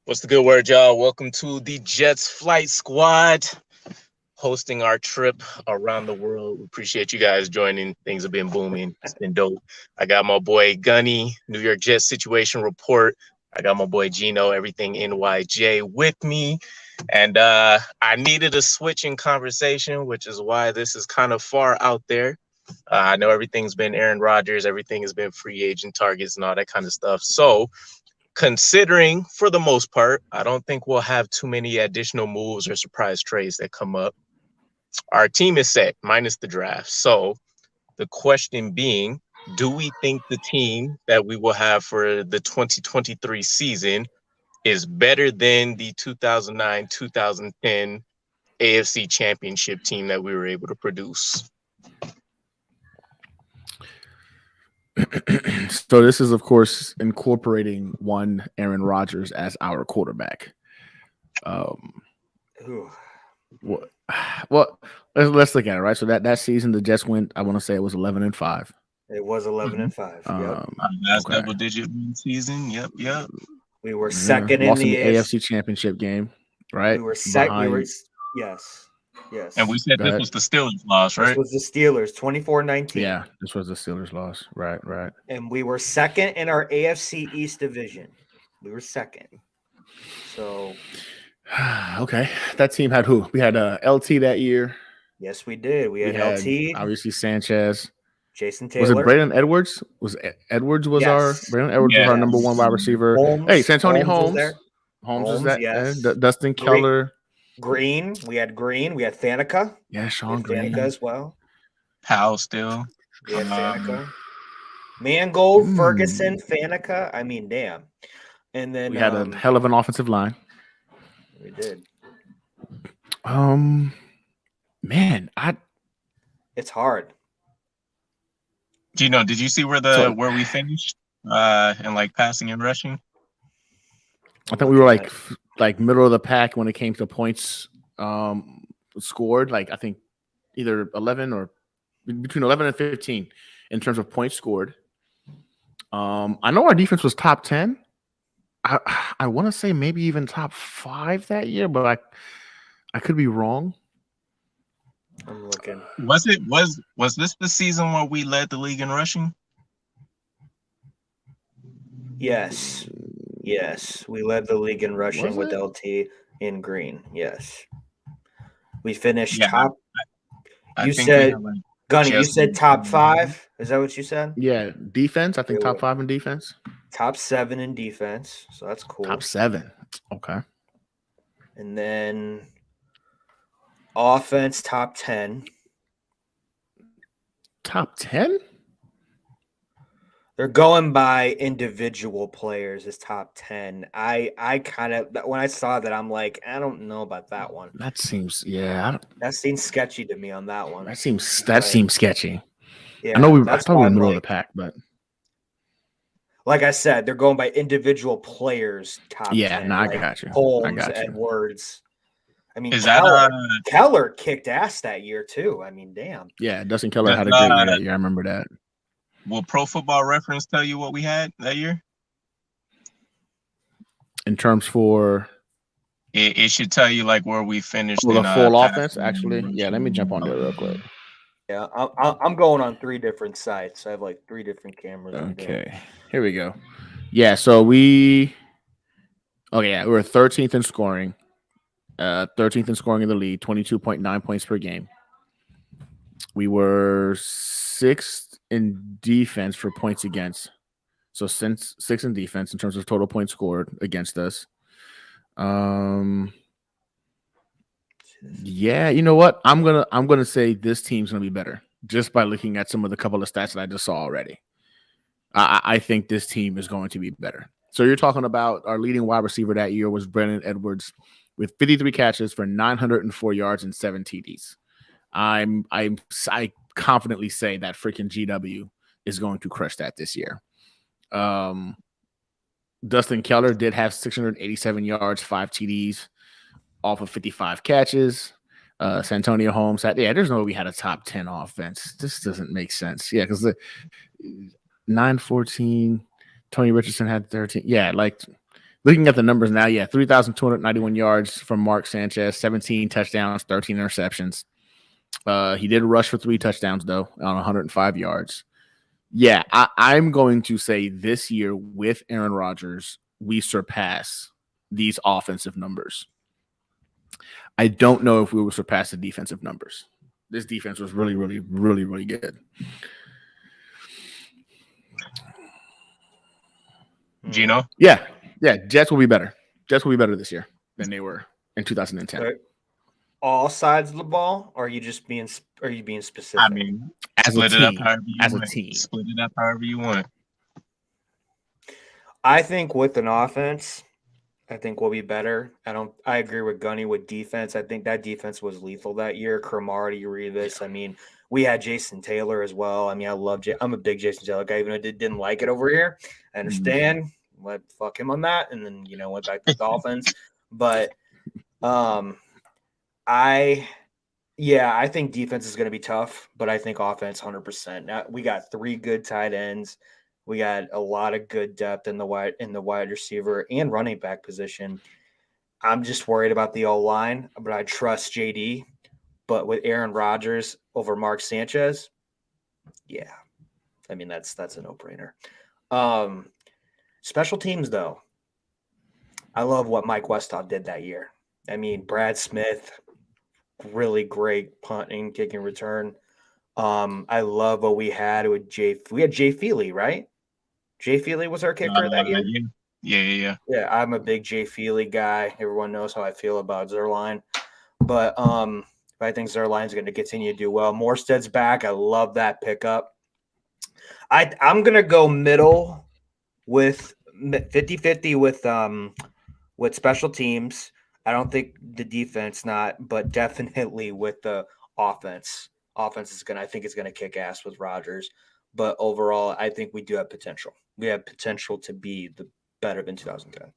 What's the good word, y'all? Welcome to the Jets Flight Squad, hosting our trip around the world. We appreciate you guys joining. Things have been booming. It's been dope. I got my boy Gunny, New York Jets Situation Report. I got my boy Gino, Everything NYJ with me. And I needed a switch in conversation, which is why this is kind of far out there. I know everything's been Aaron Rodgers. Everything has been free agent targets and all that kind of stuff. So considering for the most part, I don't think we'll have too many additional moves or surprise trades that come up. Our team is set, minus the draft. So the question being, do we think the team that we will have for the 2023 season is better than the 2009-2010 AFC Championship team that we were able to produce? So this is, of course, incorporating one Aaron Rodgers as our quarterback. Well, let's look at it, right? So that season, the Jets went. I want to say it was 11-5. It was 11-5. Yep. Last double-digit win season. Yep. We were second lost in the AFC Championship game, right? We were second. Yes. And we said this was the Steelers' loss, right? This was the Steelers, 24-19. Yeah, this was the Steelers' loss. Right. And we were second in our AFC East division. We were second. So. Okay. That team had who? We had LT that year. Yes, we did. We had LT. Obviously, Sanchez. Jason Taylor. Was it Braden Edwards? Edwards was our number one wide receiver. Santonio Holmes. Holmes is that. Yes. Dustin Keller. Green. We had Faneca. Yeah, Sean Green. Faneca as well. Powell still. We had Faneca. Mangold, Ferguson, Faneca. I mean, damn. And then we had a hell of an offensive line. We did. Man, it's hard. Gino, did you see where we finished in like passing and rushing? I think we were like middle of the pack when it came to points scored. Like I think either 11 or between 11 and 15 in terms of points scored. I know our defense was top 10. I want to say maybe even top 5 that year, but I could be wrong. I'm looking. Was this the season where we led the league in rushing? Yes, we led the league in rushing with LT in green. Yes, we finished top. You said, Gunny, you said top 5. Is that what you said? Yeah, defense. I think top 5 in defense. Top 7 in defense. So that's cool. Top 7. Okay. And then offense, top 10. Top 10? They're going by individual players as top 10. I kind of, when I saw that, I'm like, I don't know about that one. That seems, that seems sketchy to me on that one. That seems sketchy. Yeah, I know I thought we were middle of the pack, but like I said, they're going by individual players. Top 10, I got you. Holmes, Edwards. I mean, is Keller kicked ass that year too. I mean, damn. Yeah, Dustin Keller had a great year that year. I remember that. Will Pro Football Reference tell you what we had that year? In terms for it should tell you like where we finished. The full offense, actually. Yeah, let me jump on there real quick. Yeah, I'm going on 3 different sites. I have like 3 different cameras. Okay, here we go. Yeah, so we were 13th in scoring. 13th in scoring in the league, 22.9 points per game. We were 6th in defense for points against. So since 6th in defense in terms of total points scored against us. Yeah, you know what? I'm gonna say this team's gonna be better just by looking at some of the couple of stats that I just saw already. I think this team is going to be better. So you're talking about our leading wide receiver that year was Braden Edwards with 53 catches for 904 yards and 7 TDs. I confidently say that freaking GW is going to crush that this year. Dustin Keller did have 687 yards, 5 TDs off of 55 catches. Santonio Holmes had, there's no way we had a top 10 offense. This doesn't make sense. Yeah, because the 9-14, Tony Richardson had 13. Yeah, like looking at the numbers now, 3,291 yards from Mark Sanchez, 17 touchdowns, 13 interceptions. He did rush for 3 touchdowns, though, on 105 yards. Yeah, I'm going to say this year with Aaron Rodgers, we surpass these offensive numbers. I don't know if we will surpass the defensive numbers. This defense was really, really, really, really good. Gino? Yeah. Jets will be better. Jets will be better this year than they were in 2010. All sides of the ball, or are you being specific? I mean, split it up however you want. I think with an offense, I think we'll be better. I agree with Gunny with defense. I think that defense was lethal that year. Cromartie, Revis. I mean, we had Jason Taylor as well. I mean, I'm a big Jason Taylor guy, even though I didn't like it over here. I understand. Fuck him on that, and then went back to the Dolphins. But I think defense is going to be tough, but I think offense 100%. Now we got 3 good tight ends. We got a lot of good depth in the wide receiver and running back position. I'm just worried about the O-line, but I trust JD. But with Aaron Rodgers over Mark Sanchez, yeah. I mean, that's a no-brainer. Special teams, though. I love what Mike Westhoff did that year. I mean, Brad Smith, really great punting, kicking return. I love what we had with We had Jay Feely, right? Jay Feely was our kicker that year? Yeah. Yeah, I'm a big Jay Feely guy. Everyone knows how I feel about Zerline. But I think Zerline's going to continue to do well. Morstead's back. I love that pickup. I'm going to go middle with 50-50 with special teams. I don't think the defense but definitely with the offense. Offense is I think it's going to kick ass with Rodgers. But overall, I think we do have potential. We have potential to be better than 2010.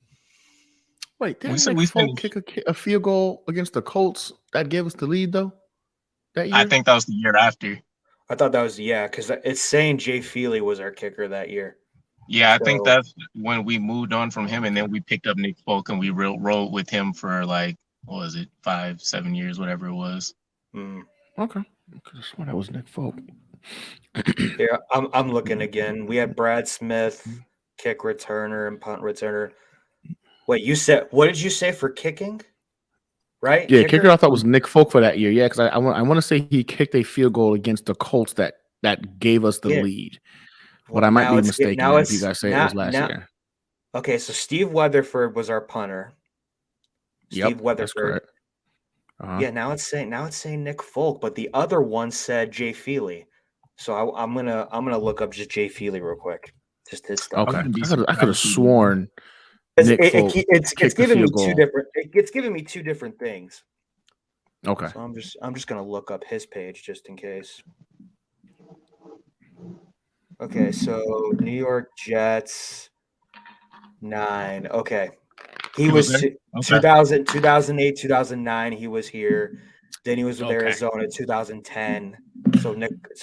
Wait, didn't Nick Folk kick a field goal against the Colts that gave us the lead, though, that year? I think that was the year after. I thought that was, because it's saying Jay Feely was our kicker that year. Yeah, I think that's when we moved on from him, and then we picked up Nick Folk, and we rolled with him for 5-7 years, whatever it was. Okay. I could have sworn that was Nick Folk. Yeah, I'm looking again. We had Brad Smith, kick returner and punt returner. Wait, what did you say for kicking? Right? Yeah, kicker I thought was Nick Folk for that year. Yeah, because I want to say he kicked a field goal against the Colts that gave us the lead. But I might be mistaken if you guys say it was last year. Okay, so Steve Weatherford was our punter. Steve Weatherford. That's correct. Yeah, now it's saying Nick Folk, but the other one said Jay Feely. So I'm gonna look up just Jay Feely real quick, just his stuff. Okay, I could have sworn Nick Folk it's giving me two different. It's giving me 2 different things. Okay, so I'm just gonna look up his page just in case. Okay, so New York Jets 9. Okay. He was 2000, 2008, 2009. He was here. Then he was with Arizona 2010. So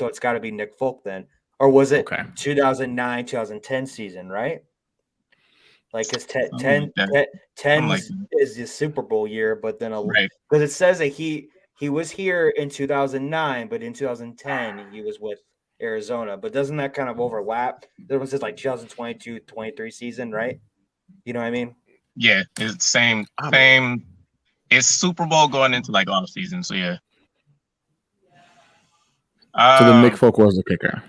it's got to be Nick Folk then. Or was it 2009, 2010 season, right? Because 10 is the Super Bowl year, but then because it says that he was here in 2009, but in 2010 he was with Arizona. But doesn't that kind of overlap? There was this 2022-23 season, right? You know what I mean? Yeah, it's same. It's Super Bowl going into off season, so yeah. So then Nick Folk was the kicker.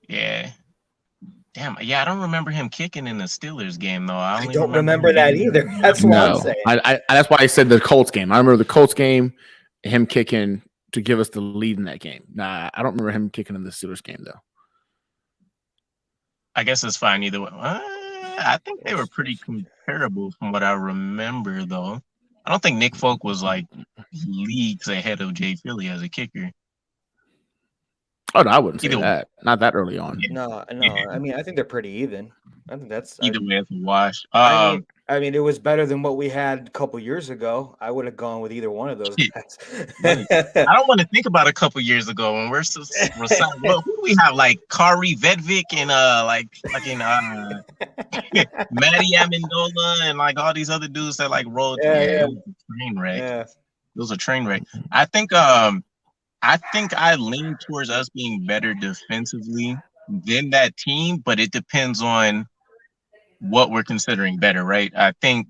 Yeah. Damn. Yeah, I don't remember him kicking in the Steelers game though. I don't remember that either. That's what I'm saying. That's why I said the Colts game. I remember the Colts game, him kicking to give us the lead in that game. Nah, I don't remember him kicking in the Steelers game though. I guess it's fine either way. I think they were pretty comparable from what I remember, though. I don't think Nick Folk was leagues ahead of Jay Feely as a kicker. Oh no, I wouldn't say that. Not that early on. No. I mean, I think they're pretty even. I think that's either way, it's a wash. I mean, it was better than what we had a couple years ago. I would have gone with either one of those guys. I don't want to think about a couple years ago when we're well, who do we have? Like Kari Vedvik and like fucking Matty Amendola and like all these other dudes that like rolled. It was a train wreck. Yeah. It was a train wreck. I think I lean towards us being better defensively than that team, but it depends on what we're considering better, right? I think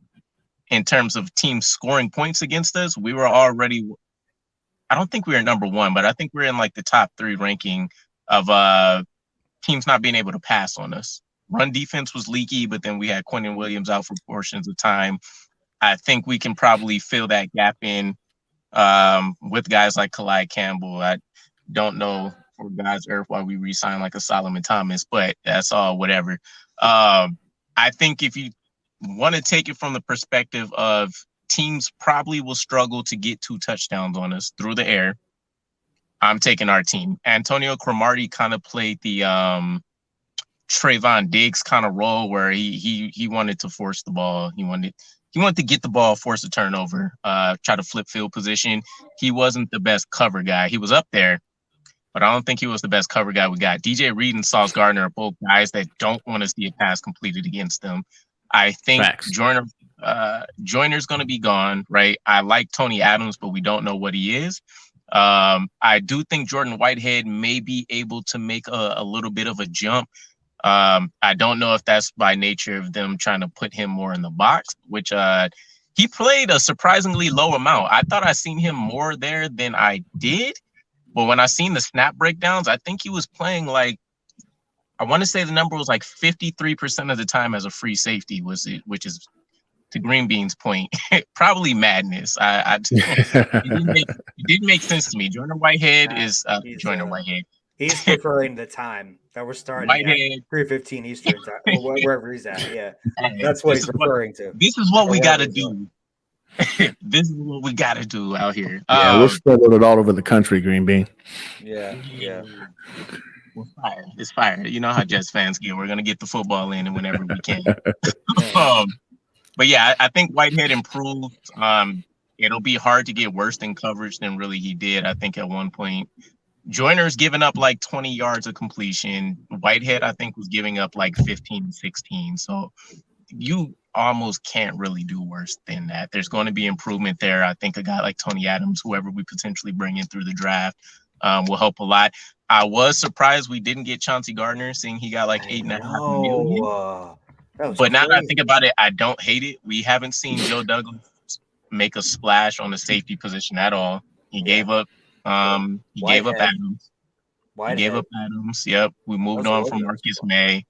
in terms of teams scoring points against us, we were already, I don't think we were number one, but I think we're in like the top 3 ranking of teams not being able to pass on us. Run defense was leaky, but then we had Quentin Williams out for portions of time. I think we can probably fill that gap in with guys like Kalai Campbell. I don't know for guys why we re-sign like a Solomon Thomas, but that's all whatever. I think if you want to take it from the perspective of teams probably will struggle to get 2 touchdowns on us through the air, I'm taking our team. Antonio Cromartie kind of played the Trayvon Diggs kind of role where he wanted to force the ball. He wanted to get the ball, force a turnover, try to flip field position. He wasn't the best cover guy. He was up there, but I don't think he was the best cover guy we got. DJ Reed and Sauce Gardner are both guys that don't want to see a pass completed against them. I think Joyner's going to be gone, right? I like Tony Adams, but we don't know what he is. I do think Jordan Whitehead may be able to make a little bit of a jump. I don't know if that's by nature of them trying to put him more in the box, which he played a surprisingly low amount. I thought I seen him more there than I did. But when I seen the snap breakdowns, I think he was playing like, I want to say the number was like 53% of the time as a free safety, which is, to Green Bean's point, probably madness. It didn't make sense to me. Jordan Whitehead is Jordan Whitehead. He's preferring the time that we're starting at 3:15 Eastern time, wherever he's at. Yeah, that's what he's referring to. This is what we got to do. This is what we got to do out here. Yeah, we're spreading it all over the country, Green Bean. Yeah. It's fire. You know how Jets fans get. We're gonna get the football in whenever we can. But yeah, I think Whitehead improved. It'll be hard to get worse than coverage than really he did. I think at one point, Joyner's given up like 20 yards of completion. Whitehead, I think, was giving up like 15, 16. So you almost can't really do worse than that. There's going to be improvement there. I think a guy like Tony Adams, whoever we potentially bring in through the draft, will help a lot. I was surprised we didn't get Chauncey Gardner, seeing he got like $8.5 million. But now that I think about it, I don't hate it. We haven't seen Joe Douglas make a splash on the safety position at all. He gave up. He gave up Adams. He gave up Adams. Yep. We moved on from Marcus May.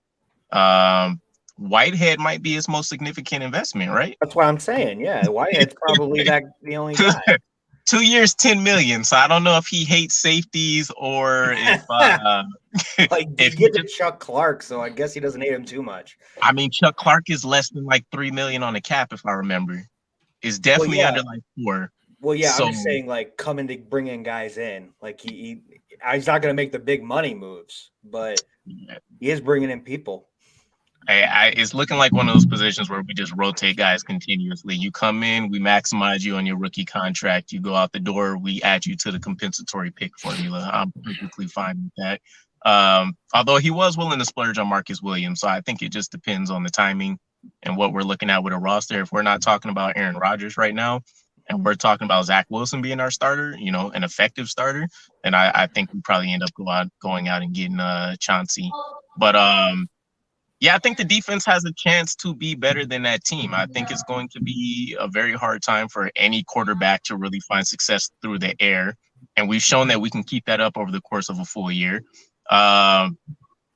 Whitehead might be his most significant investment, right? That's what I'm saying. Yeah, Whitehead's probably the only guy. 2 years, $10 million. So I don't know if he hates safeties or if like if he get Chuck Clark, so I guess he doesn't hate him too much. I mean, Chuck Clark is less than like $3 million on the cap, if I remember. It's definitely under like 4. Well, yeah, so, I'm just saying, like, coming to bring in guys in, like he's not going to make the big money moves, but he is bringing in people. It's looking like one of those positions where we just rotate guys continuously. You come in, we maximize you on your rookie contract. You go out the door, we add you to the compensatory pick formula. I'm perfectly fine with that. Although he was willing to splurge on Marcus Williams, so I think it just depends on the timing and what we're looking at with a roster. If we're not talking about Aaron Rodgers right now, and we're talking about Zach Wilson being our starter, an effective starter, then I think we probably end up going out and getting Chauncey. But yeah, I think the defense has a chance to be better than that team. I think it's going to be a very hard time for any quarterback to really find success through the air. And we've shown that we can keep that up over the course of a full year.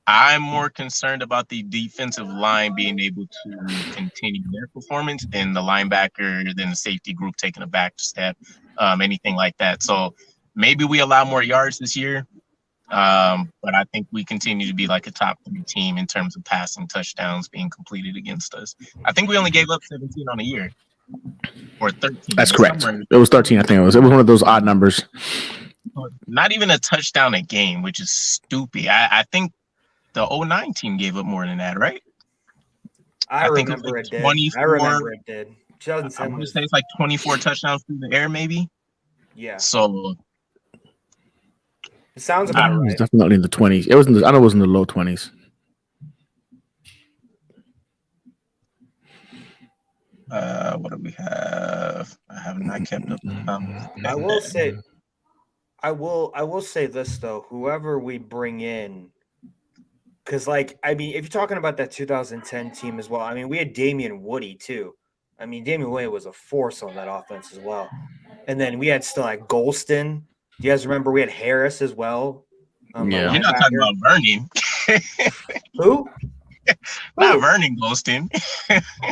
I'm more concerned about the defensive line being able to continue their performance than the linebacker, than the safety group taking a back step, anything like that. So maybe we allow more yards this year. But I think we continue to be like a top 3 team in terms of passing touchdowns being completed against us. I think we only gave up 17 on a year, or 13. That's correct. It was 13, I think it was. It was one of those odd numbers. Not even a touchdown a game, which is stupid. I think the 09 team gave up more than that, right? I remember it did. 24, I remember it did. I want to say it's like 24 touchdowns through the air, maybe. Yeah. So it sounds about right. It was definitely in the 20s. It was I know it was in the low 20s. What do we have? I have not kept up. I will say this though. Whoever we bring in, because if you're talking about that 2010 team as well, I mean, we had Damian Woody too. I mean, Damian Woody was a force on that offense as well. And then we had still like Golston. Do you guys remember we had Harris as well? Yeah, you're not talking about Vernon. Who? Not Vernon Golston.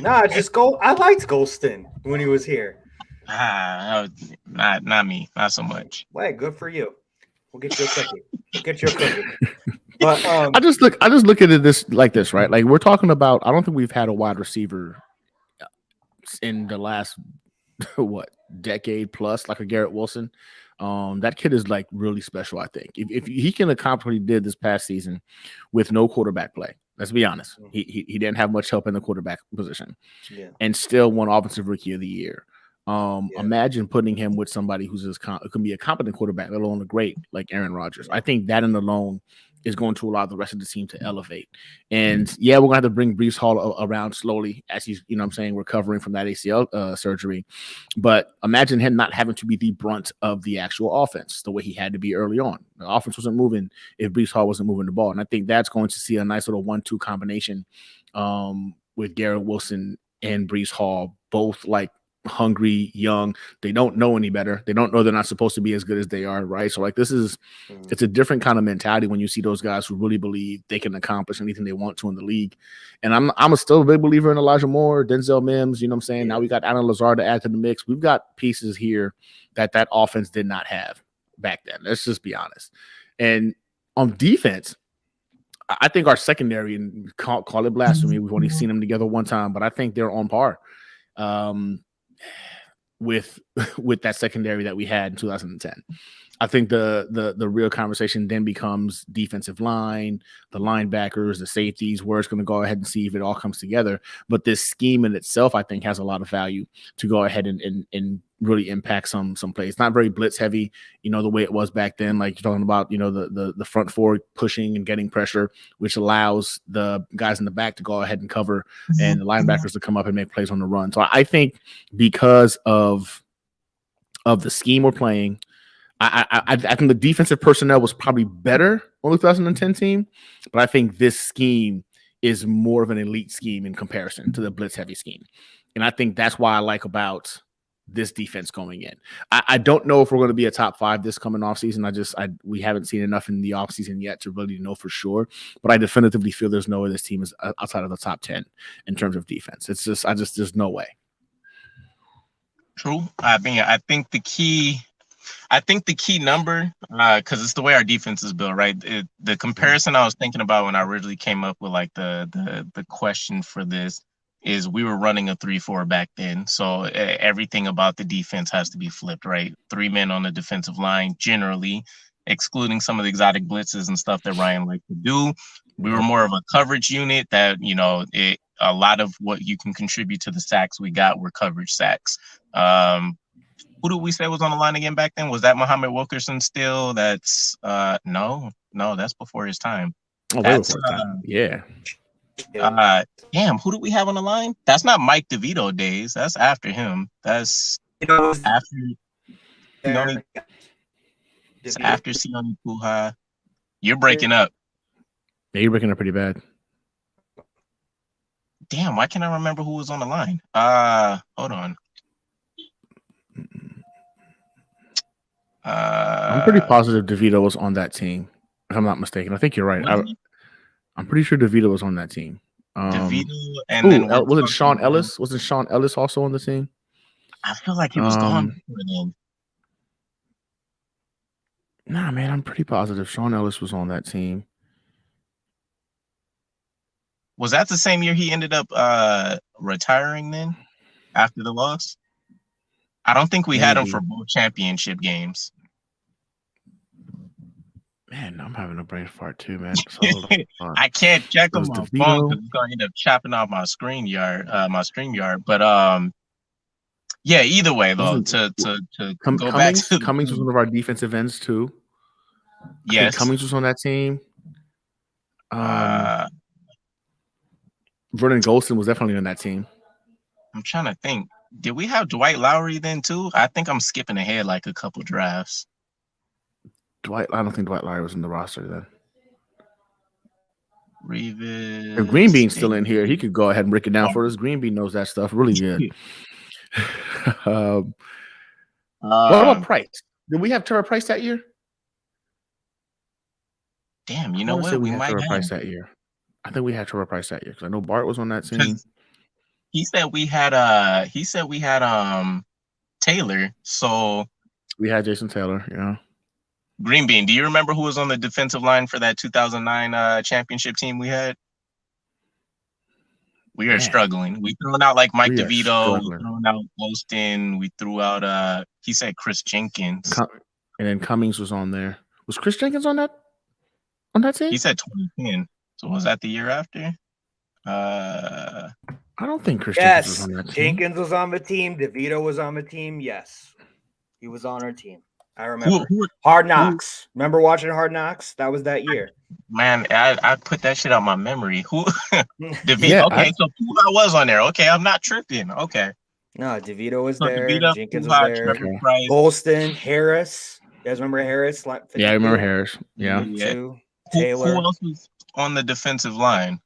Nah, just I liked Golston when he was here. Not me. Not so much. Well, good for you. We'll get you a cookie. But I just look at it like this, right? Like we're talking about. I don't think we've had a wide receiver in the last decade plus, like a Garrett Wilson. That kid is like really special. I think if he can accomplish what he did this past season with no quarterback play, let's be honest, he didn't have much help in the quarterback position, and still won Offensive Rookie of the Year. Imagine putting him with somebody who's can be a competent quarterback, let alone a great like Aaron Rodgers. I think that in alone is going to allow the rest of the team to elevate. And we're going to have to bring Breece Hall around slowly as he's, recovering from that ACL surgery. But imagine him not having to be the brunt of the actual offense the way he had to be early on. The offense wasn't moving if Breece Hall wasn't moving the ball. And I think that's going to see a nice little 1-2 combination with Garrett Wilson and Breece Hall, both like hungry, young. They don't know any better. They don't know they're not supposed to be as good as they are, right? So like it's a different kind of mentality when you see those guys who really believe they can accomplish anything they want to in the league. And I'm still a big believer in Elijah Moore, Denzel Mims, you know what I'm saying? Now we got Alan Lazard to add to the mix. We've got pieces here that offense did not have back then. Let's just be honest. And on defense, I think our secondary, and call it blasphemy, we've only seen them together one time, but I think they're on par. With that secondary that we had in 2010. I think the real conversation then becomes defensive line, the linebackers, the safeties, where it's going to go ahead and see if it all comes together. But this scheme in itself, I think, has a lot of value to go ahead and really impact some plays. It's not very blitz heavy, the way it was back then. Like you're talking about, the front four pushing and getting pressure, which allows the guys in the back to go ahead and cover and the linebackers to come up and make plays on the run. So I think because of the scheme we're playing, I think the defensive personnel was probably better on the 2010 team, but I think this scheme is more of an elite scheme in comparison to the blitz heavy scheme. And I think that's why I like about this defense going in. I don't know if we're going to be a top 5 this coming off season. We haven't seen enough in the off season yet to really know for sure, but I definitively feel there's no way this team is outside of the top 10 in terms of defense. There's no way. True. I think the key number, because it's the way our defense is built, right? The comparison I was thinking about when I originally came up with like the question for this is we were running a 3-4 back then. So everything about the defense has to be flipped, right? 3 men on the defensive line, generally, excluding some of the exotic blitzes and stuff that Ryan liked to do. We were more of a coverage unit that, a lot of what you can contribute to the sacks we got were coverage sacks. Who did we say was on the line again back then? Was that Muhammad Wilkerson still? That's no, that's before his time. Oh, that's yeah. Damn, who do we have on the line? That's not Mike DeVito days. That's after him. That's after Sione. It's after Sione Puha. You're breaking up. Yeah, you're breaking up pretty bad. Damn, why can't I remember who was on the line? Hold on. I'm pretty positive DeVito was on that team, if I'm not mistaken. I think you're right. I'm pretty sure DeVito was on that team. DeVito, and then wasn't Sean Ellis? Wasn't Sean Ellis also on the team? I feel like he was gone before then. Nah, man, I'm pretty positive Sean Ellis was on that team. Was that the same year he ended up retiring then after the loss? I don't think we had him for both championship games. Man, I'm having a brain fart too, man. So hold on. I can't check on my phone DeVito. because it's gonna end up chopping off my StreamYard. But yeah. Either way, though, to go back to Cummings was one of our defensive ends too. Yes, Cummings was on that team. Vernon Golston was definitely on that team. I'm trying to think. Did we have Dwight Lowry then too? I think I'm skipping ahead like a couple drafts. I don't think Dwight Lowry was in the roster then. Revis. If Greenbean's still in here, he could go ahead and break it down for us. Greenbean knows that stuff really good. What about Price? Did we have Trevor Price that year? Damn, you know what? We might have Trevor Price that year. I think we had Trevor Price that year because I know Bart was on that team. He said we had Taylor. So we had Jason Taylor, yeah. Greenbean, do you remember who was on the defensive line for that 2009 championship team we had? We are struggling. We threw out like Mike DeVito. We threw out Golston. We threw out he said Chris Jenkins. And then Cummings was on there. Was Chris Jenkins on that team? He said 2010. So was that the year after? I don't think Chris Jenkins was on that team. Jenkins was on the team. DeVito was on the team. Yes. He was on our team. I remember. Hard Knocks. Remember watching Hard Knocks? That was that year. Man, I put that shit out my memory. Who? DeVito. Okay, so Puha was on there. Okay, I'm not tripping. Okay. No, DeVito was there. Jenkins was there. Golston, Harris. You guys remember Harris? Yeah, I remember Harris. Yeah. Taylor. Who else was on the defensive line?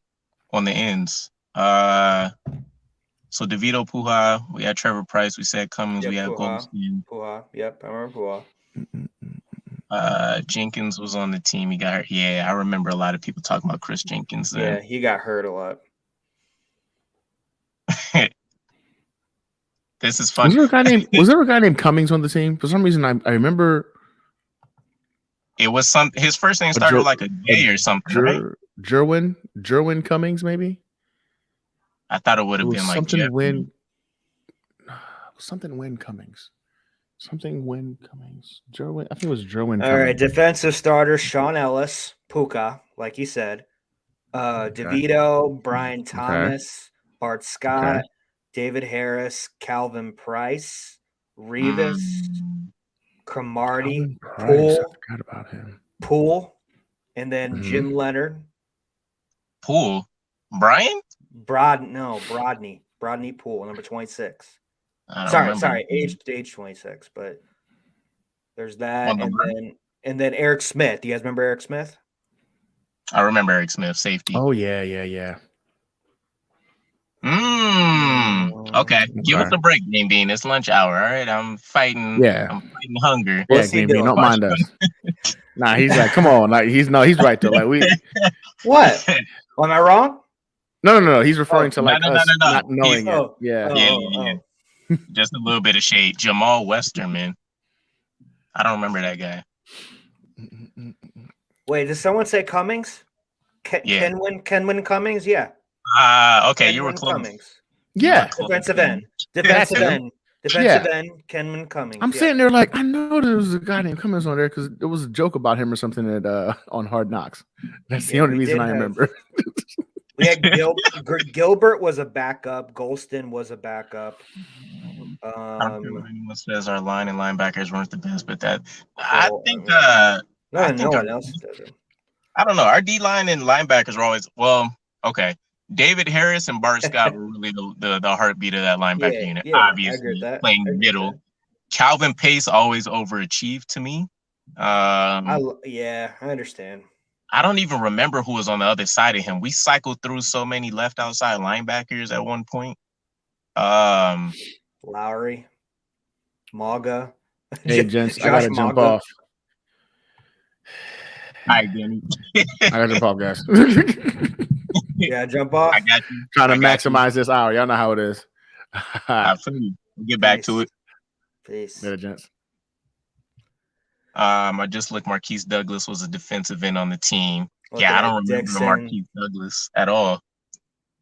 On the ends? So DeVito, Puha. We had Trevor Price. We said Cummings. We had Golston. Puha. Yep, I remember Puha. Jenkins was on the team. He got hurt. Yeah, I remember a lot of people talking about Chris Jenkins there. Yeah, he got hurt a lot. This is funny. Was there a guy named Cummings on the team? For some reason, I remember it was his first name started like a J or something, right? Jerwin Cummings, maybe. I thought it would have been like something Win Cummings. Something Win Cummings. Jerwin, I think it was Jerwin. All right, defensive starter Sean Ellis, Puka, like you said. DeVito, Brian Thomas, Bart Scott, David Harris, Calvin Price, Revis, Cromartie, Poole. I forgot about him. Poole, and then Jim Leonard. Poole? Brian? Brodney Poole, number 26. Sorry, age 26, but there's that, and then Eric Smith. Do you guys remember Eric Smith? I remember Eric Smith, safety. Oh yeah. Okay. Give us a break, Green Bean. It's lunch hour. All right. I'm fighting. Yeah. I'm fighting hunger. Yeah, Green Bean, don't mind us. Nah, he's like, come on. Like he's right though. Like we. What? Am I wrong? No. He's referring to like us not knowing it. Yeah. Just a little bit of shade. Jamal Westerman. I don't remember that guy. Wait, did someone say Cummings? Kenwin Cummings? Yeah. Okay, you were close. Cummings. Yeah. Defensive end. Kenwin Cummings. I'm sitting there like, I know there was a guy named Cummings on there because there was a joke about him or something on Hard Knocks. That's the only reason I remember. We had Gilbert was a backup. Golston was a backup. I don't know if anyone says our line and linebackers weren't the best, but that I think no one else does it. I don't know. Our D line and linebackers were always okay. David Harris and Bart Scott were really the heartbeat of that linebacker unit. Obviously, playing middle. Calvin Pace always overachieved to me. I understand. I don't even remember who was on the other side of him. We cycled through so many left outside linebackers at one point. Lowry, Maga. Hey, gents, I gotta jump off. All right, Danny. I gotta jump off, guys. Yeah, jump off. I got you. Trying to maximize this hour. Y'all know how it is. Absolutely. We'll get back to it. Peace. Later, gents. I just looked. Marquise Douglas was a defensive end on the team. I don't remember Marquise Douglas at all.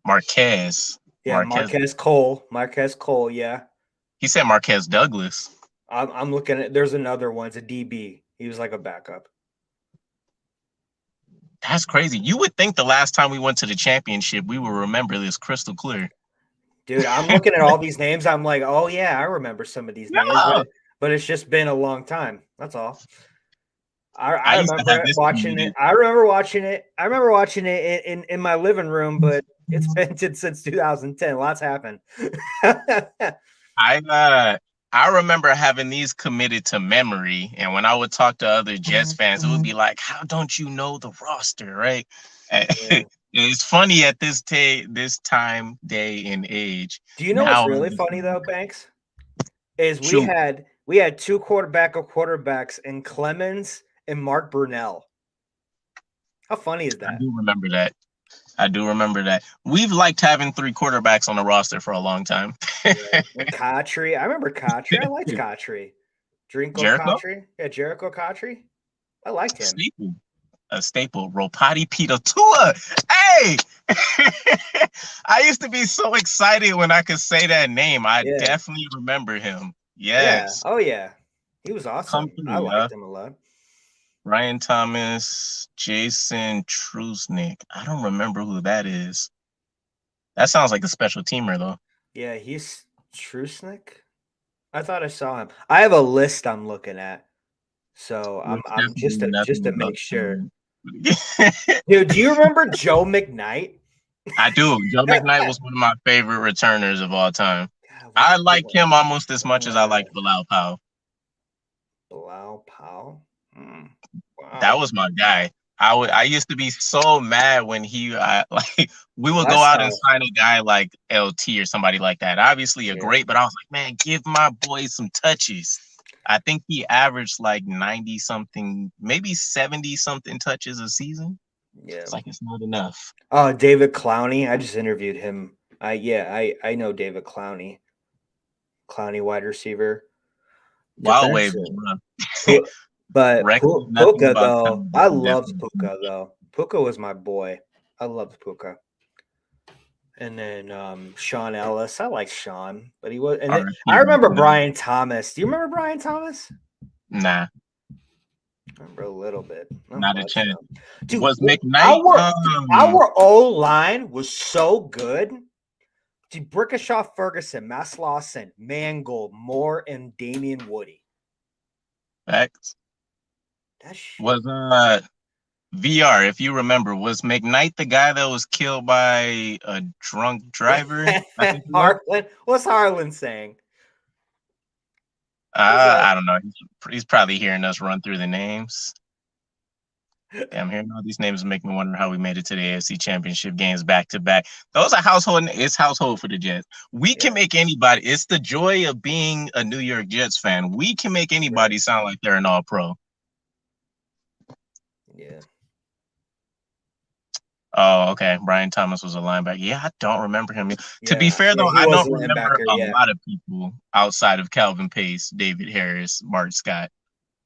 Marquez. Yeah, Marquez Cole. Marquez Cole, yeah. He said Marquez Douglas. I'm looking at. There's another one. It's a DB. He was like a backup. That's crazy. You would think the last time we went to the championship, we would remember this crystal clear. Dude, I'm looking at all these names. I'm like, oh yeah, I remember some of these names, but it's just been a long time. That's all. I remember watching it. I remember watching it in my living room, but it's been since 2010. Lots happened. I remember having these committed to memory, and when I would talk to other Jets fans, it would be like, "How don't you know the roster?" Right? Yeah. It's funny at this time, day, and age. Do you know what's really funny though, Banks? Is we had two quarterbacks in Clemens and Mark Brunell. How funny is that? I do remember that. We've liked having 3 quarterbacks on the roster for a long time. Cotry. I remember Cotry. I liked Cotry. Cotry. Yeah, Jericho Cotry. I liked him. A staple. Ropati Pitatua. Hey! I used to be so excited when I could say that name. I definitely remember him. Yes. Yeah. Oh, yeah. He was awesome. I liked him a lot. Ryan Thomas, Jason Trusnick. I don't remember who that is. That sounds like a special teamer, though. Yeah, he's Trusnick. I thought I saw him. I have a list I'm looking at, so I'm just to make sure. Dude, do you remember Joe McKnight? I do. Joe McKnight was one of my favorite returners of all time. God, I like him almost as much as I like Bilal Powell. Bilal Powell? Wow. That was my guy. I used to be so mad when we would go out and sign a guy like LT or somebody like that. Obviously great, but I was like, man, give my boy some touches. I think he averaged like 90 something, maybe 70 something touches a season. Yeah, it's like it's not enough. Oh, David Clowney. I just interviewed him. I know David Clowney. Clowney, wide receiver. Wild wave. But Puka, though, I loved Puka, though. Puka was my boy. I loved Puka. And then Sean Ellis. I like Sean, but he was. And then, I remember Brian Thomas. Do you remember Brian Thomas? Nah. I remember a little bit. Not a chance. Dude, was McKnight? Our O-line was so good. Dude, Brickashaw, Ferguson, Mass Lawson, Mangold, Moore, and Damian Woody. Facts. Was VR, if you remember, was McKnight the guy that was killed by a drunk driver? Harlan. What's Harlan saying? I don't know. He's probably hearing us run through the names. Damn, hearing all these names make me wonder how we made it to the AFC Championship games back to back. Those are household. It's household for the Jets. We can make anybody. It's the joy of being a New York Jets fan. We can make anybody sound like they're an All-Pro. Yeah. Oh, okay. Brian Thomas was a linebacker. Yeah, I don't remember him. To be fair, though, I don't remember a lot of people outside of Calvin Pace, David Harris, Mark Scott.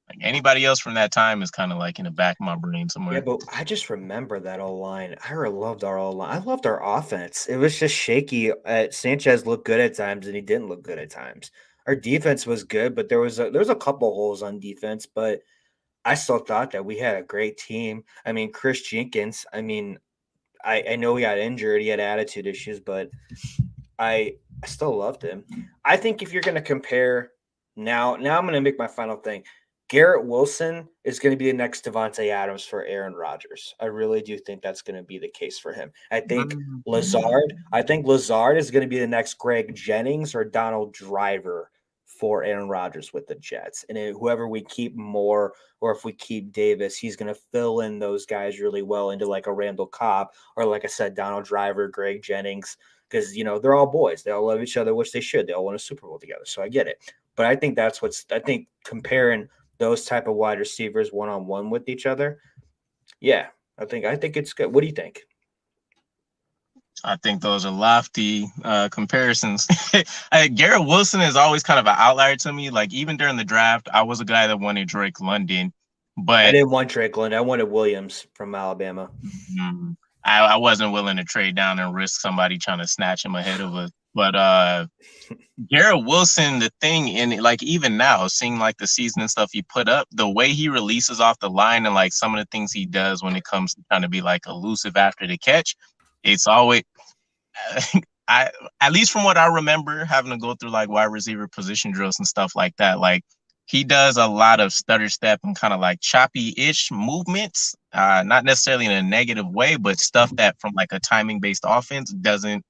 Like anybody else from that time is kind of like in the back of my brain somewhere. Yeah, but I just remember that O-line. I loved our O-line. I loved our offense. It was just shaky. Sanchez looked good at times, and he didn't look good at times. Our defense was good, but there was a couple holes on defense. But I still thought that we had a great team. I mean, Chris Jenkins. I mean, I know he got injured. He had attitude issues, but I still loved him. I think if you're going to compare now I'm going to make my final thing. Garrett Wilson is going to be the next Devontae Adams for Aaron Rodgers. I really do think that's going to be the case for him. I think Lazard is going to be the next Greg Jennings or Donald Driver for Aaron Rodgers with the Jets. And whoever we keep more, or if we keep Davis, he's going to fill in those guys really well into like a Randall Cobb or, like I said, Donald Driver, Greg Jennings, because, they're all boys. They all love each other, which they should. They all won a Super Bowl together. So I get it. But I think comparing those type of wide receivers one-on-one with each other. Yeah, I think it's good. What do you think? I think those are lofty comparisons. Garrett Wilson is always kind of an outlier to me. Like even during the draft, I was a guy that wanted Drake London, but I didn't want Drake London. I wanted Williams from Alabama. I wasn't willing to trade down and risk somebody trying to snatch him ahead of a But Garrett Wilson, the thing in like even now, seeing like the season and stuff he put up, the way he releases off the line and like some of the things he does when it comes to trying to be like elusive after the catch, it's always I at least from what I remember having to go through like wide receiver position drills and stuff like that, like he does a lot of stutter step and kind of like choppy-ish movements, not necessarily in a negative way, but stuff that from like a timing-based offense doesn't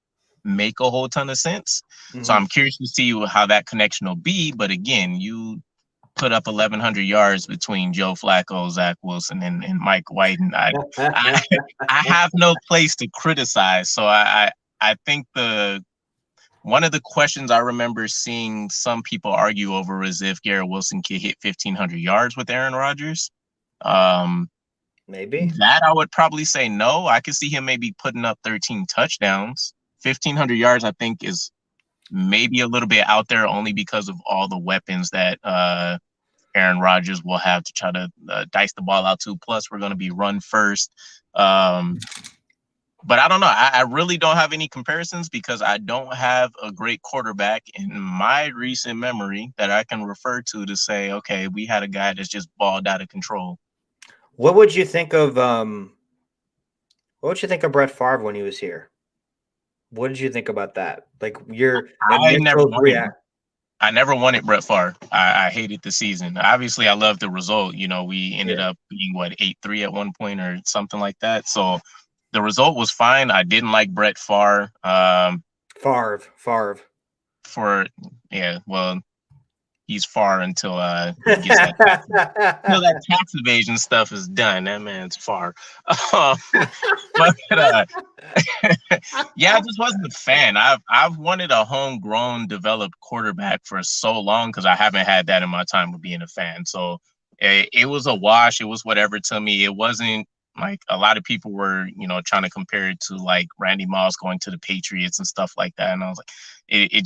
make a whole ton of sense. Mm-hmm. So I'm curious to see how that connection will be. But again, you put up 1,100 yards between Joe Flacco, Zach Wilson, and Mike White, and I have no place to criticize. So I think one of the questions I remember seeing some people argue over is if Garrett Wilson could hit 1,500 yards with Aaron Rodgers. Maybe that I would probably say no. I could see him maybe putting up 13 touchdowns. 1,500 yards, I think, is maybe a little bit out there only because of all the weapons that Aaron Rodgers will have to try to dice the ball out to. Plus, we're going to be run first. But I don't know. I really don't have any comparisons because I don't have a great quarterback in my recent memory that I can refer to say, okay, we had a guy that's just balled out of control. What would you think of Brett Favre when he was here? What did you think about that? Like I never wanted Brett Favre. I hated the season. Obviously, I loved the result. You know, we ended up being 8-3 at one point or something like that. So the result was fine. I didn't like Brett Favre. Favre. Well, he's far until he gets that tax evasion stuff is done. That man's far. But I just wasn't a fan. I've wanted a homegrown, developed quarterback for so long because I haven't had that in my time of being a fan. So it was a wash. It was whatever to me. It wasn't like a lot of people were, trying to compare it to like Randy Moss going to the Patriots and stuff like that. And I was like, it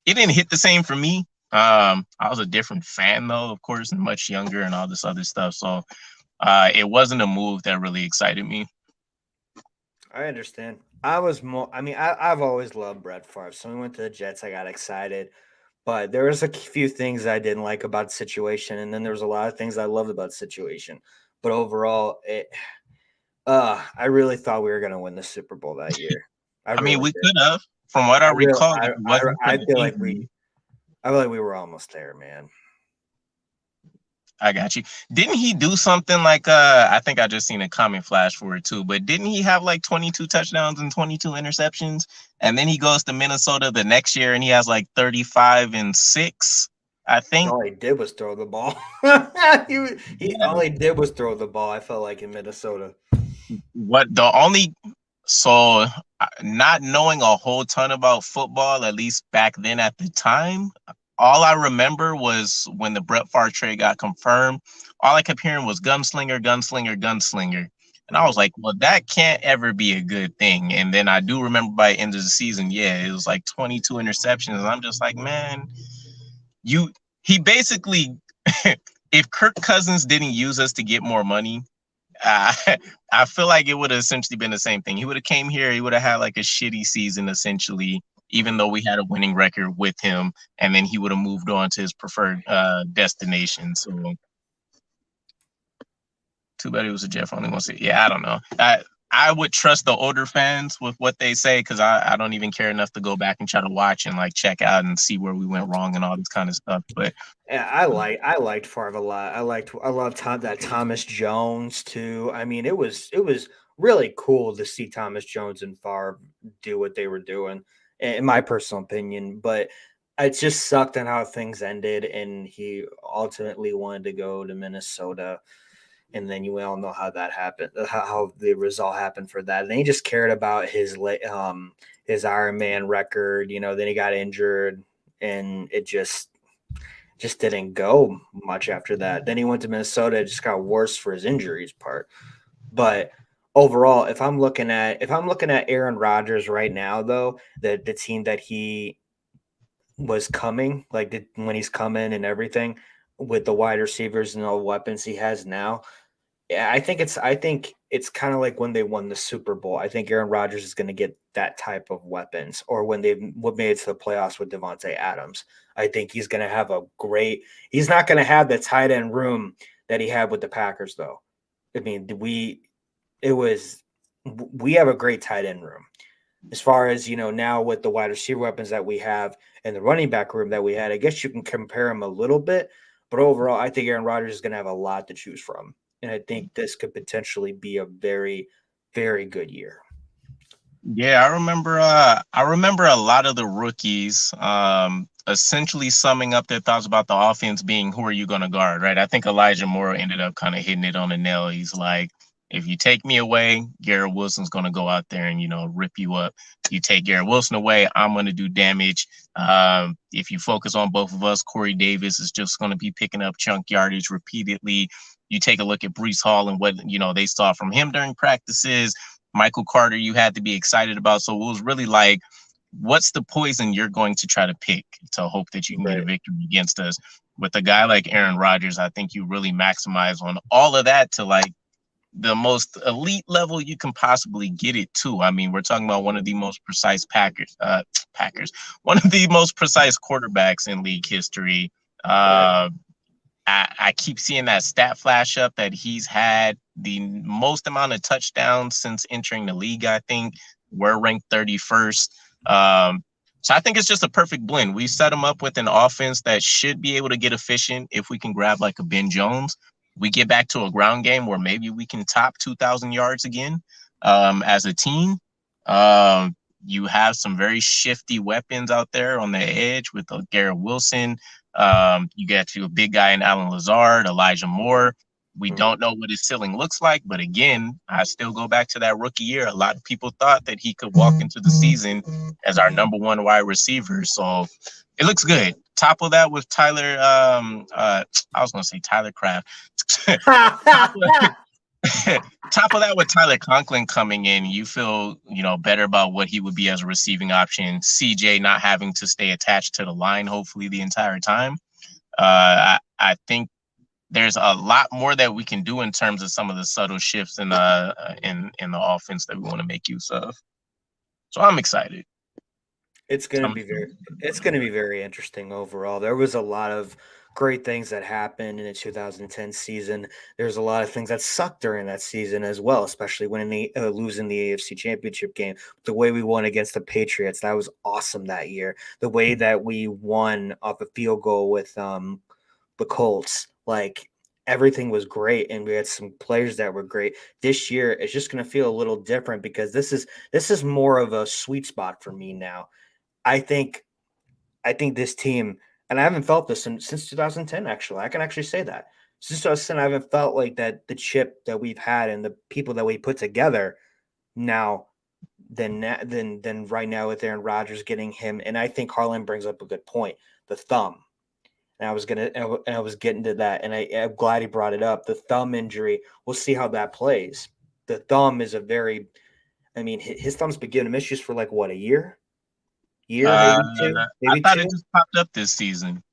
didn't hit the same for me. I was a different fan though, of course, and much younger and all this other stuff. So it wasn't a move that really excited me. I understand. I've always loved Brett Favre. So when we went to the Jets, I got excited. But there was a few things I didn't like about the situation. And then there was a lot of things I loved about the situation. But overall, I really thought we were going to win the Super Bowl that year. We could have. From what I recall, I feel like we were almost there, man. I got you. Didn't he do something like I think I just seen a comment flash for it too, but didn't he have like 22 touchdowns and 22 interceptions? And then he goes to Minnesota the next year and he has like 35-6, I think. All he did was throw the ball. All he did was throw the ball, I felt like, in Minnesota. So not knowing a whole ton about football, at least back then at the time, all I remember was when the Brett Favre trade got confirmed, all I kept hearing was gunslinger, gunslinger, gunslinger. And I was like, well, that can't ever be a good thing. And then I do remember by the end of the season, it was like 22 interceptions. And I'm just like, man, he basically, if Kirk Cousins didn't use us to get more money, I feel like it would have essentially been the same thing. He would have came here. He would have had like a shitty season, essentially, even though we had a winning record with him. And then he would have moved on to his preferred destination. So too bad he was a Jeff. Only one. I don't know. I would trust the older fans with what they say because I don't even care enough to go back and try to watch and like check out and see where we went wrong and all this kind of stuff. But yeah, I liked Favre a lot. I loved that Thomas Jones too. I mean, it was really cool to see Thomas Jones and Favre do what they were doing, in my personal opinion. But it just sucked on how things ended, and he ultimately wanted to go to Minnesota. And then you all know how that happened, how the result happened for that. And then he just cared about his Iron Man record, then he got injured and it just didn't go much after that. Then he went to Minnesota. It just got worse for his injuries part. But overall, if I'm looking at Aaron Rodgers right now, though, the team that he was coming, when he's coming and everything, with the wide receivers and all the weapons he has now, I think it's kind of like when they won the Super Bowl. I think Aaron Rodgers is going to get that type of weapons, or when they made it to the playoffs with Devontae Adams. I think he's going to have he's not going to have the tight end room that he had with the Packers, though. I mean, we have a great tight end room. As far as, now with the wide receiver weapons that we have and the running back room that we had, I guess you can compare them a little bit. But overall, I think Aaron Rodgers is going to have a lot to choose from. And I think this could potentially be a very, very good year. Yeah, I remember a lot of the rookies essentially summing up their thoughts about the offense being, who are you going to guard, right? I think Elijah Moore ended up kind of hitting it on the nail. He's like, if you take me away, Garrett Wilson's going to go out there and, rip you up. You take Garrett Wilson away, I'm going to do damage. If you focus on both of us, Corey Davis is just going to be picking up chunk yardage repeatedly. You take a look at Breece Hall and what, they saw from him during practices. Michael Carter, you had to be excited about. So it was really like, what's the poison you're going to try to pick to hope that you can get a victory against us? With a guy like Aaron Rodgers, I think you really maximize on all of that to like the most elite level you can possibly get it to. I mean, we're talking about one of the most precise one of the most precise quarterbacks in league history. I keep seeing that stat flash up that he's had the most amount of touchdowns since entering the league. I think we're ranked 31st. So I think it's just a perfect blend. We set him up with an offense that should be able to get efficient if we can grab like a Ben Jones. We get back to a ground game where maybe we can top 2,000 yards again as a team. You have some very shifty weapons out there on the edge with Garrett Wilson. You get to a big guy in Alan Lazard, Elijah Moore. We don't know what his ceiling looks like, but again, I still go back to that rookie year. A lot of people thought that he could walk into the season as our number one wide receiver. So it looks good. Top of that with Tyler, I was going to say Tyler Kraft. Top of that with Tyler Conklin coming in, you feel, better about what he would be as a receiving option. CJ not having to stay attached to the line, hopefully the entire time. I think there's a lot more that we can do in terms of some of the subtle shifts in the offense that we want to make use of. So I'm excited. It's going to be very interesting overall. There was a lot of great things that happened in the 2010 season. There's a lot of things that sucked during that season as well, especially when losing the AFC Championship game. The way we won against the Patriots, that was awesome that year. The way that we won off a field goal with the Colts, like everything was great, and we had some players that were great. This year, it's just going to feel a little different because this is more of a sweet spot for me now. I think this team, and I haven't felt this since 2010, actually. I can actually say that. Since 2010, I haven't felt like that the chip that we've had and the people that we put together now than right now with Aaron Rodgers getting him. And I think Harlan brings up a good point, the thumb. And I was getting to that, and I'm glad he brought it up. The thumb injury, we'll see how that plays. The thumb is his thumb's been giving him issues for like what, a year? Maybe two. I thought it just popped up this season.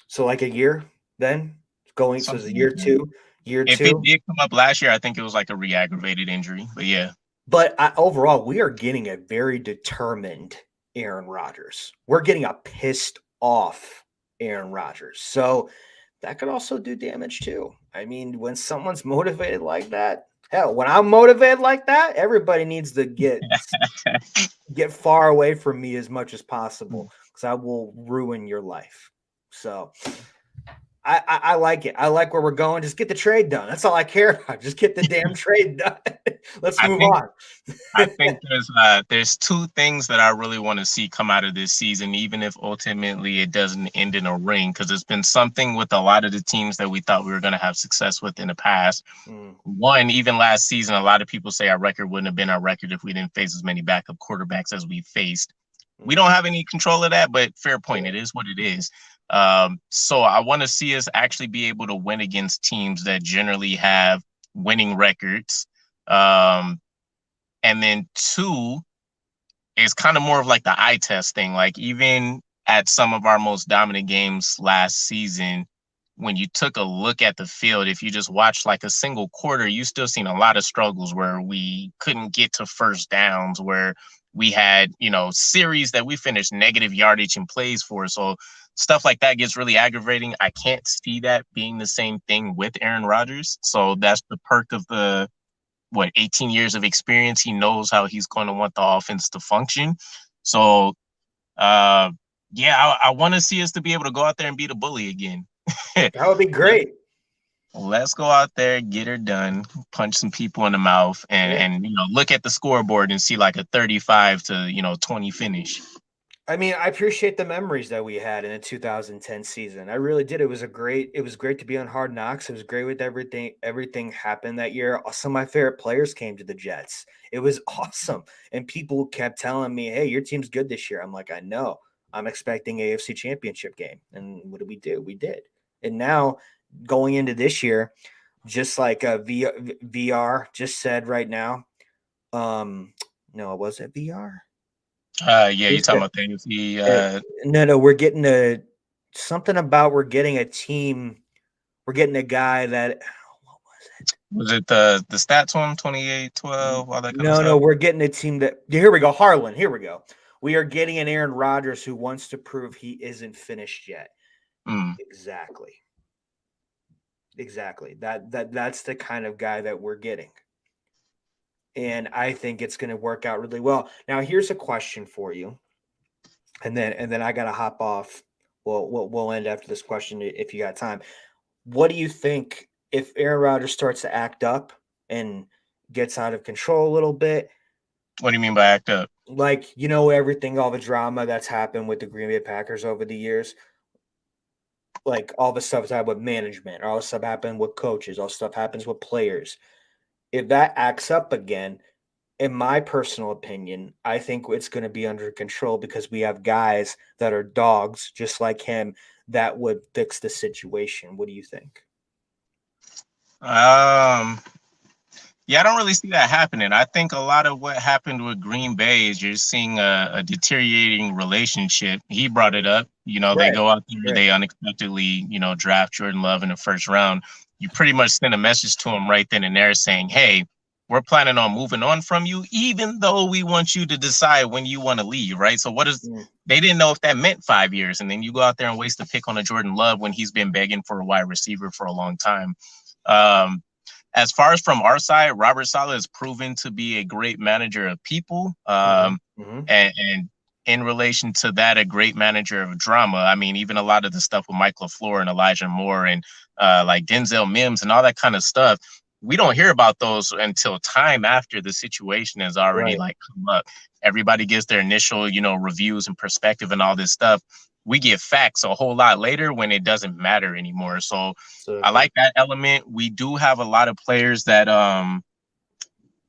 So like a year then? So it's a year two. If it did come up last year, I think it was like a re-aggravated injury. But yeah. But overall, we are getting a very determined Aaron Rodgers. We're getting a pissed off Aaron Rodgers. So that could also do damage too. I mean, when someone's motivated like that, hell, when I'm motivated like that, everybody needs to get far away from me as much as possible because I will ruin your life. So I like it. I like where we're going. Just get the trade done. That's all I care about. Just get the damn trade done. Let's move on. I think there's two things that I really want to see come out of this season, even if ultimately it doesn't end in a ring, because it's been something with a lot of the teams that we thought we were going to have success with in the past. One, even last season, a lot of people say our record wouldn't have been our record if we didn't face as many backup quarterbacks as we faced. We don't have any control of that, but fair point. It is what it is. So I want to see us actually be able to win against teams that generally have winning records. And then two is kind of more of like the eye test thing. Like even at some of our most dominant games last season, when you took a look at the field, if you just watched like a single quarter, you still seen a lot of struggles where we couldn't get to first downs, where we had, series that we finished negative yardage in plays for. So stuff like that gets really aggravating. I can't see that being the same thing with Aaron Rodgers. So that's the perk of 18 years of experience. He knows how he's going to want the offense to function. So, I want to see us to be able to go out there and beat a bully again. That would be great. Let's go out there, get her done, punch some people in the mouth, and look at the scoreboard and see like a 35 to 20 finish. I mean, I appreciate the memories that we had in the 2010 season. I really did. It was great to be on Hard Knocks. It was great with everything happened that year. Some of my favorite players came to the Jets. It was awesome. And people kept telling me, hey, your team's good this year. I'm like, I know. I'm expecting AFC Championship game. And what did we do? We did. And now going into this year, just like VR just said right now, no, was it VR? You're talking about the AFC. No, we're getting something about we're getting a team. We're getting a guy that. What was it? Was it the stats one, 28-12, all that kind of stuff? No, we're getting a team that. Here we go, Harlan. Here we go. We are getting an Aaron Rodgers who wants to prove he isn't finished yet. Exactly. That's the kind of guy that we're getting. And I think it's going to work out really well. Now, here's a question for you. And then I got to hop off. We'll end after this question if you got time. What do you think if Aaron Rodgers starts to act up and gets out of control a little bit? What do you mean by act up? Like, everything, all the drama that's happened with the Green Bay Packers over the years. Like all the stuff that's happened with management, all the stuff happened with coaches, all the stuff happens with players. If that acts up again, in my personal opinion, I think it's going to be under control because we have guys that are dogs just like him that would fix the situation. What do you think? I don't really see that happening. I think a lot of what happened with Green Bay is you're seeing a deteriorating relationship. He brought it up. They go out there, they unexpectedly, draft Jordan Love in the first round. You pretty much send a message to him right then and there saying, hey, we're planning on moving on from you, even though we want you to decide when you want to leave, right? So they didn't know if that meant 5 years. And then you go out there and waste a pick on a Jordan Love when he's been begging for a wide receiver for a long time. As far as from our side, Robert Saleh has proven to be a great manager of people. And in relation to that, a great manager of drama. I mean, even a lot of the stuff with Mike LaFleur and Elijah Moore and like Denzel Mims and all that kind of stuff, we don't hear about those until time after the situation has already come up. Everybody gets their initial, reviews and perspective and all this stuff. We get facts a whole lot later when it doesn't matter anymore. So I like that element. We do have a lot of players that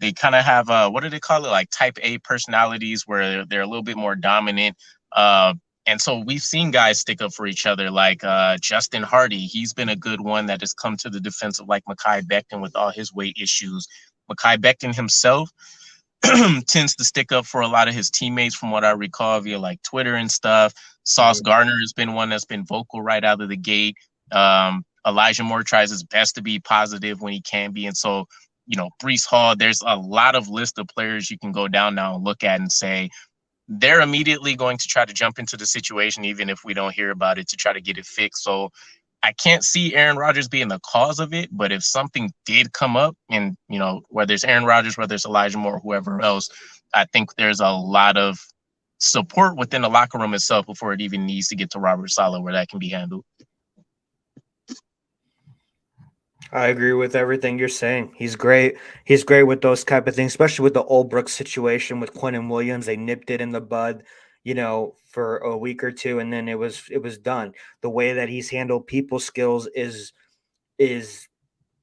they kind of have what do they call it? Like type A personalities where they're a little bit more dominant. And so we've seen guys stick up for each other, like Justin Hardy. He's been a good one that has come to the defense of like Mekhi Becton with all his weight issues. Mekhi Becton himself tends to stick up for a lot of his teammates from what I recall via like Twitter and stuff. Sauce Gardner has been one that's been vocal right out of the gate. Elijah Moore tries his best to be positive when he can be. And so, Breece Hall, there's a lot of list of players you can go down now and look at and say, they're immediately going to try to jump into the situation, even if we don't hear about it, to try to get it fixed. So I can't see Aaron Rodgers being the cause of it, but if something did come up and, whether it's Aaron Rodgers, whether it's Elijah Moore, whoever else, I think there's a lot of support within the locker room itself before it even needs to get to Robert Saleh where that can be handled. I agree with everything you're saying. He's great. He's great with those type of things, especially with the Olbrooks situation with Quinnen Williams. They nipped it in the bud, for a week or two, and then it was done. The way that he's handled people skills is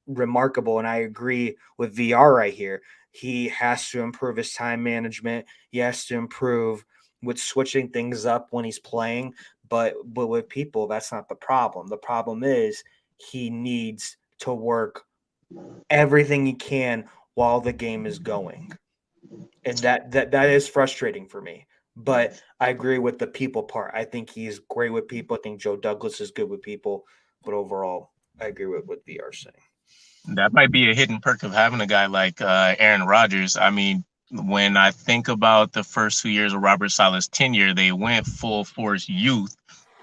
remarkable, and I agree with VR right here. He has to improve his time management. He has to improve with switching things up when he's playing, but with people, that's not the problem. The problem is he needs to work everything he can while the game is going. And that is frustrating for me. But I agree with the people part. I think he's great with people. I think Joe Douglas is good with people. But overall, I agree with what VR's saying. That might be a hidden perk of having a guy like Aaron Rodgers. I mean, when I think about the first 2 years of Robert Saleh's tenure, they went full force youth.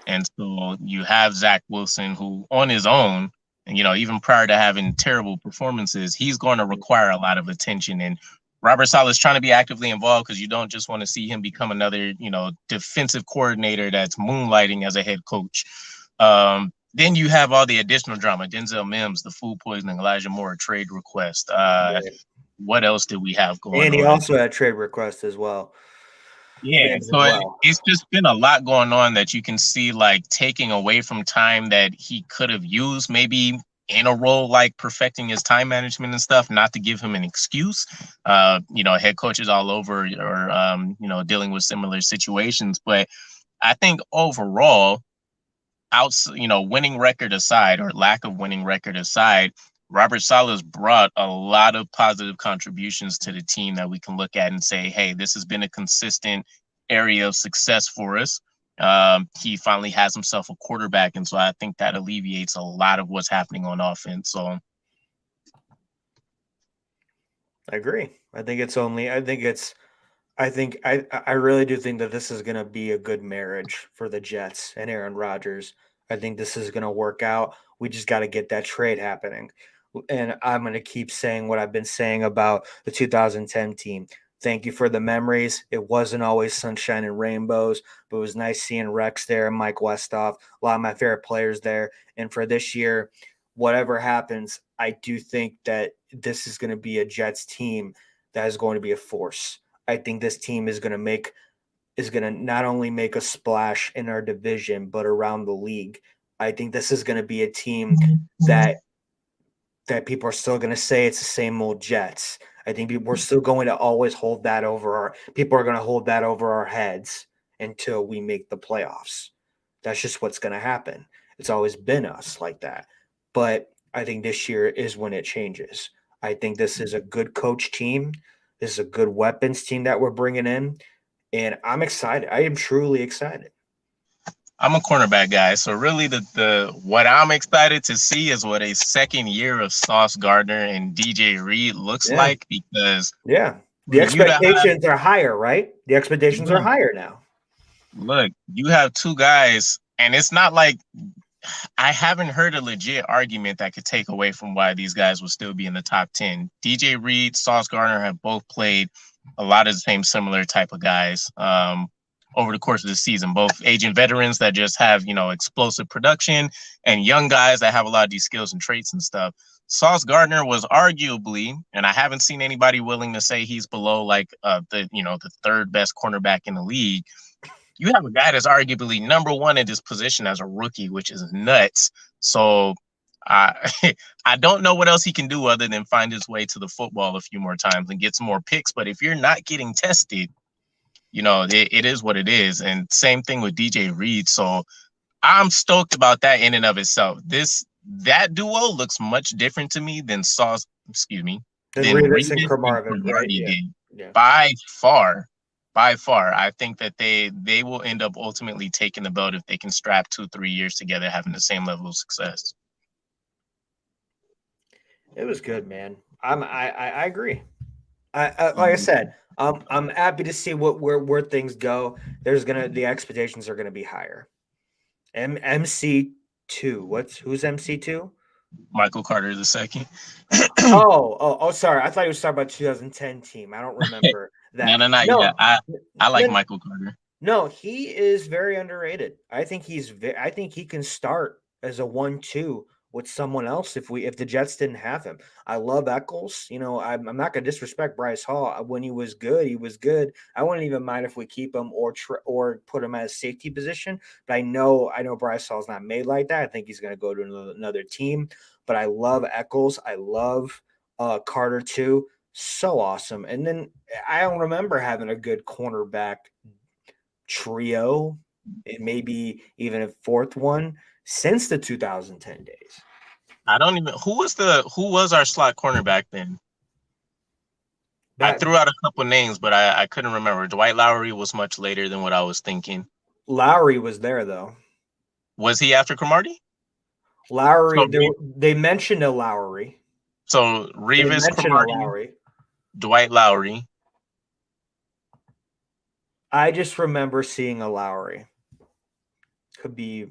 And so you have Zach Wilson, who on his own, and even prior to having terrible performances, he's going to require a lot of attention. And Robert Saleh is trying to be actively involved because you don't just want to see him become another, defensive coordinator that's moonlighting as a head coach. Then you have all the additional drama: Denzel Mims, the food poisoning, Elijah Moore, trade request. What else did we have going on? And he also had trade requests as well. Yeah, so it's just been a lot going on that you can see, like, taking away from time that he could have used maybe in a role like perfecting his time management and stuff, not to give him an excuse. Head coaches all over or, dealing with similar situations. But I think overall, winning record aside or lack of winning record aside, Robert Saleh's brought a lot of positive contributions to the team that we can look at and say, hey, this has been a consistent area of success for us. He finally has himself a quarterback, and so I think that alleviates a lot of what's happening on offense. So I agree. I really do think that this is going to be a good marriage for the Jets and Aaron Rodgers. I think this is going to work out. We just got to get that trade happening. And I'm going to keep saying what I've been saying about the 2010 team. Thank you for the memories. It wasn't always sunshine and rainbows, but it was nice seeing Rex there and Mike Westhoff, a lot of my favorite players there. And for this year, whatever happens, I do think that this is going to be a Jets team that is going to be a force. I think this team is going to not only make a splash in our division, but around the league. I think this is going to be a team that people are still going to say it's the same old Jets. I think we're still going to always hold that people are going to hold that over our heads until we make the playoffs. That's just what's going to happen. It's always been us like that. But I think this year is when it changes. I think this is a good coach team. This is a good weapons team that we're bringing in. And I'm excited. I am truly excited. I'm a cornerback guy, so really the what I'm excited to see is what a second year of Sauce Gardner and DJ Reed looks like, because the expectations are higher, right? The expectations are higher now. Look, you have two guys, and it's not like I haven't heard a legit argument that could take away from why these guys will still be in the top 10. DJ Reed, Sauce Gardner have both played a lot of the same similar type of guys over the course of the season, both aging veterans that just have, explosive production, and young guys that have a lot of these skills and traits and stuff. Sauce Gardner was arguably, and I haven't seen anybody willing to say he's below the third best cornerback in the league. You have a guy that's arguably number one at his position as a rookie, which is nuts. So I don't know what else he can do other than find his way to the football a few more times and get some more picks. But if you're not getting tested, it is what it is. And same thing with DJ Reed. So I'm stoked about that in and of itself. That duo looks much different to me than Sauce, than Reed and Cromartie did. Yeah. By far. I think that they will end up ultimately taking the belt if they can strap 2-3 years together, having the same level of success. It was good, man. I agree. Like I said, I'm happy to see where things go. The expectations are gonna be higher. MC2. Who's MC2? Michael Carter II. oh, sorry. I thought you were talking about 2010 team. I don't remember that. No. Yeah, I like Michael Carter. No, he is very underrated. I think he can start as a 1-2 with someone else if the Jets didn't have him. I love Eccles. I'm not going to disrespect Bryce Hall. When he was good, he was good. I wouldn't even mind if we keep him or put him at a safety position. But I know Bryce Hall's not made like that. I think he's going to go to another team. But I love Eccles. I love Carter too. So awesome. And then I don't remember having a good cornerback trio, and maybe even a fourth one, since the 2010 days. Who was our slot cornerback then? I threw out a couple names, but I couldn't remember. Dwight Lowry was much later than what I was thinking. Lowry was there though. Was he after Cromartie? Lowry, they mentioned a Lowry. So Revis, Cromartie, Dwight Lowry. I just remember seeing a Lowry. Could be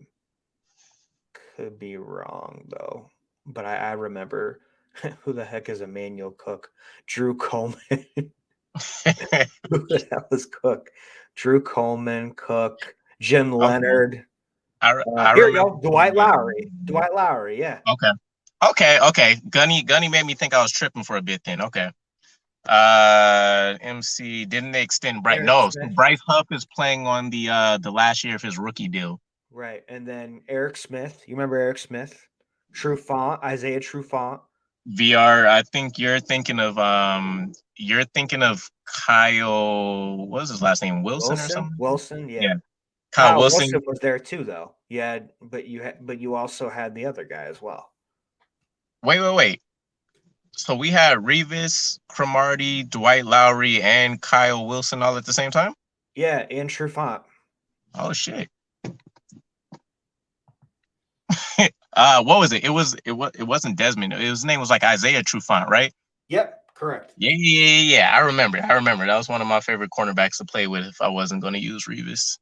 wrong though, but I remember. Who the heck is Emmanuel Cook? Drew Coleman. Who the hell is Cook? Drew Coleman, Cook, Jim Leonard. I here you go. Dwight Lowry. Dwight Lowry, yeah. Okay. Gunny made me think I was tripping for a bit then. Okay. MC, didn't they extend Bryce? No, so Bryce Huff is playing on the last year of his rookie deal. Right. And then Eric Smith. You remember Eric Smith? Isaiah Trufant. VR, I think you're thinking of Kyle, what was his last name? Wilson or something? Wilson, yeah. Kyle Wilson was there too, though. Yeah, but you also had the other guy as well. Wait. So we had Revis, Cromartie, Dwight Lowry, and Kyle Wilson all at the same time? Yeah, and Trufant. Oh shit. What was it? It wasn't Desmond. His name was like Isaiah Trufant, right? Yep, correct. Yeah. I remember. That was one of my favorite cornerbacks to play with if I wasn't going to use Revis.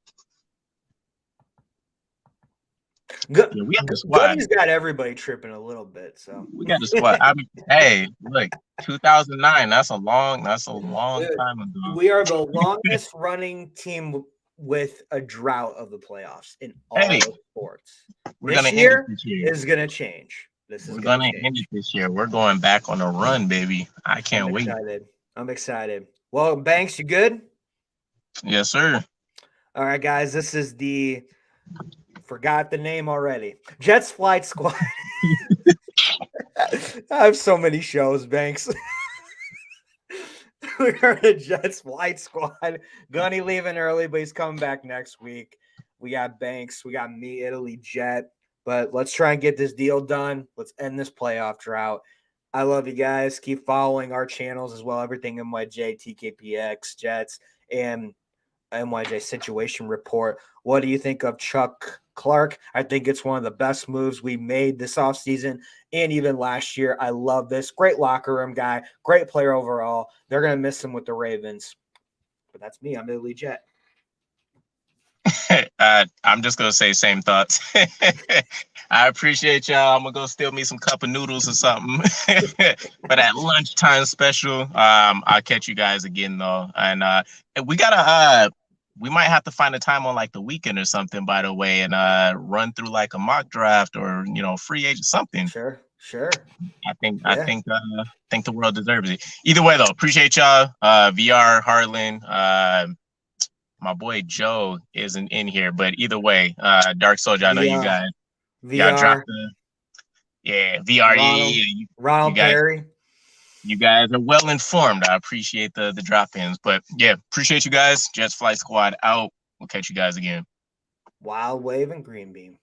We have the squad. He's got everybody tripping a little bit, so we got the squad. I mean, hey, look, 2009. That's a long time ago. We are the longest running team with a drought of the playoffs in all sports. This year is going to change. We're going to end it this year. We're going back on a run, baby. I can't wait. I'm excited. Well, Banks, you good? Yes, sir. All right, guys. This is forgot the name already. Jets Flight Squad. I have so many shows, Banks. We are the Jets Flight Squad. Gunny leaving early, but he's coming back next week. We got Banks. We got me, Italy, Jet. But let's try and get this deal done. Let's end this playoff drought. I love you guys. Keep following our channels as well. Everything MYJ, TKPX, Jets, and MYJ Situation Report. What do you think of Chuck Clark? I think it's one of the best moves we made this offseason and even last year. I love this. Great locker room guy. Great player overall. They're going to miss him with the Ravens. But that's me. I'm Italy Jet. I'm just going to say same thoughts. I appreciate y'all. I'm going to go steal me some cup of noodles or something for that lunchtime special. I'll catch you guys again, though. And we got to we might have to find a time on like the weekend or something, by the way, and run through like a mock draft or, free agent, something. Sure. I think the world deserves it. Either way, though, appreciate y'all. VR, Harlan, my boy Joe isn't in here, but either way, Dark Soldier, I know you guys. VR. Dropped VR. Ronald Perry. You guys are well informed. I appreciate the drop-ins. But yeah, appreciate you guys. Jets Flight Squad out. We'll catch you guys again. Wild Wave and Green Beam.